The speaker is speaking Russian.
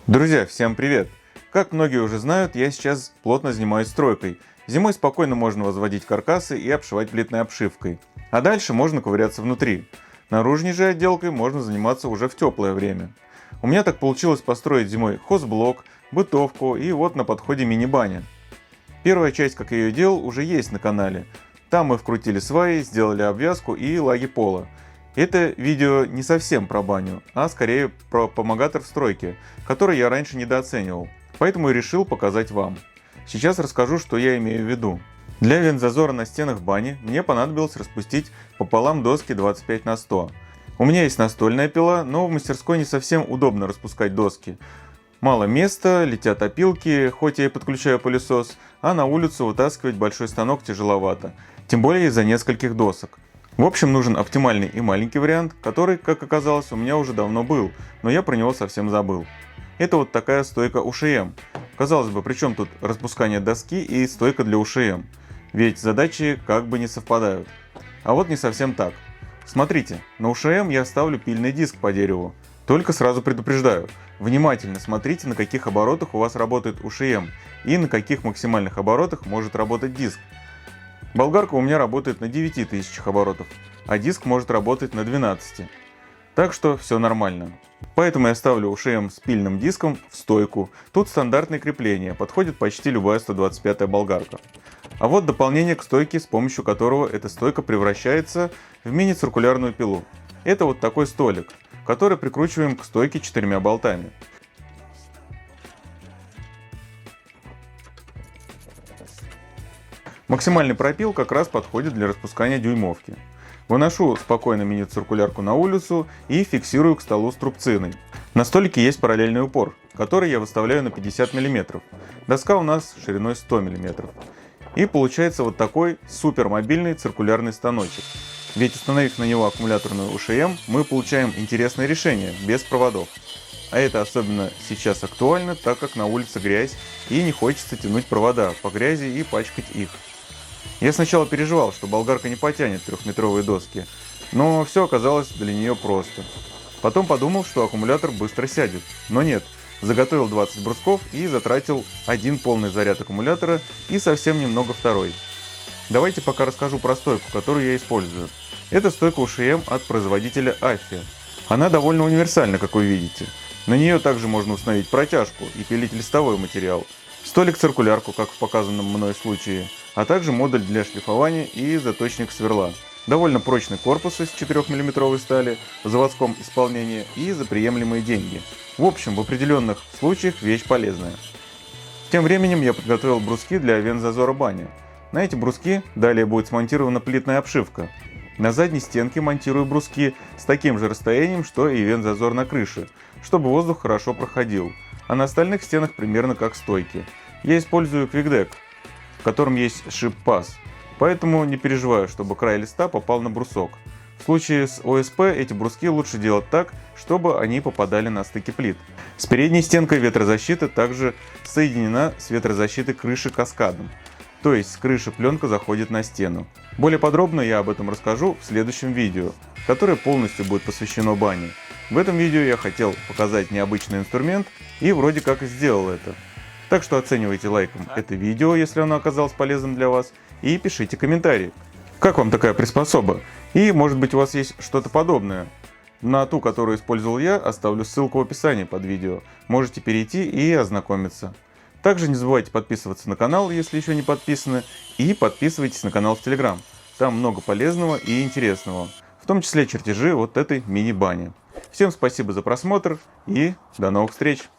Друзья, всем привет! Как многие уже знают, я сейчас плотно занимаюсь стройкой. Зимой спокойно можно возводить каркасы и обшивать плитной обшивкой. А дальше можно ковыряться внутри. Наружной же отделкой можно заниматься уже в теплое время. У меня так получилось построить зимой хозблок, бытовку и вот на подходе мини-баня. Первая часть, как я ее делал, уже есть на канале. Там мы вкрутили сваи, сделали обвязку и лаги пола. Это видео не совсем про баню, а скорее про помогатор в стройке, который я раньше недооценивал, поэтому и решил показать вам. Сейчас расскажу, что я имею в виду. Для вентзазора на стенах бани мне понадобилось распустить пополам доски 25 на 100. У меня есть настольная пила, но в мастерской не совсем удобно распускать доски. Мало места, летят опилки, хоть я и подключаю пылесос, а на улицу вытаскивать большой станок тяжеловато, тем более из-за нескольких досок. В общем, нужен оптимальный и маленький вариант, который, как оказалось, у меня уже давно был, но я про него совсем забыл. Это вот такая стойка УШМ. Казалось бы, при чем тут распускание доски и стойка для УШМ? Ведь задачи как бы не совпадают. А вот не совсем так. Смотрите, на УШМ я ставлю пильный диск по дереву. Только сразу предупреждаю, внимательно смотрите, на каких оборотах у вас работает УШМ и на каких максимальных оборотах может работать диск. Болгарка у меня работает на 9000 оборотов, а диск может работать на 12. Так что все нормально. Поэтому я ставлю УШМ с пильным диском в стойку. Тут стандартное крепление, подходит почти любая 125-я болгарка. А вот дополнение к стойке, с помощью которого эта стойка превращается в мини-циркулярную пилу. Это вот такой столик, который прикручиваем к стойке 4 болтами. Максимальный пропил как раз подходит для распускания дюймовки. Выношу спокойно мини-циркулярку на улицу и фиксирую к столу струбциной. На столике есть параллельный упор, который я выставляю на 50 мм. Доска у нас шириной 100 мм. И получается вот такой супермобильный циркулярный станочек. Ведь установив на него аккумуляторную УШМ, мы получаем интересное решение, без проводов. А это особенно сейчас актуально, так как на улице грязь и не хочется тянуть провода по грязи и пачкать их. Я сначала переживал, что болгарка не потянет 3-метровые доски, но все оказалось для нее просто. Потом подумал, что аккумулятор быстро сядет, но нет, заготовил 20 брусков и затратил один полный заряд аккумулятора и совсем немного второй. Давайте пока расскажу про стойку, которую я использую. Это стойка УШМ от производителя AFI. Она довольно универсальна, как вы видите. На нее также можно установить протяжку и пилить листовой материал, столик-циркулярку, как в показанном мной случае, а также модуль для шлифования и заточник сверла. Довольно прочный корпус из 4-мм стали в заводском исполнении и за приемлемые деньги. В общем, в определенных случаях вещь полезная. Тем временем я подготовил бруски для вентзазора бани. На эти бруски далее будет смонтирована плитная обшивка. На задней стенке монтирую бруски с таким же расстоянием, что и вентзазор на крыше, чтобы воздух хорошо проходил, а на остальных стенах примерно как стойки. Я использую квикдек, в котором есть шип-паз, поэтому не переживаю, чтобы край листа попал на брусок. В случае с ОСП эти бруски лучше делать так, чтобы они попадали на стыки плит. С передней стенкой ветрозащита также соединена с ветрозащитой крыши каскадом. То есть с крыши пленка заходит на стену. Более подробно я об этом расскажу в следующем видео, которое полностью будет посвящено бане. В этом видео я хотел показать необычный инструмент и вроде как и сделал это. Так что оценивайте лайком это видео, если оно оказалось полезным для вас, и пишите комментарии. Как вам такая приспособа? И может быть у вас есть что-то подобное. На ту, которую использовал я, оставлю ссылку в описании под видео. Можете перейти и ознакомиться. Также не забывайте подписываться на канал, если еще не подписаны, и подписывайтесь на канал в Telegram. Там много полезного и интересного, в том числе чертежи вот этой мини-бани. Всем спасибо за просмотр и до новых встреч!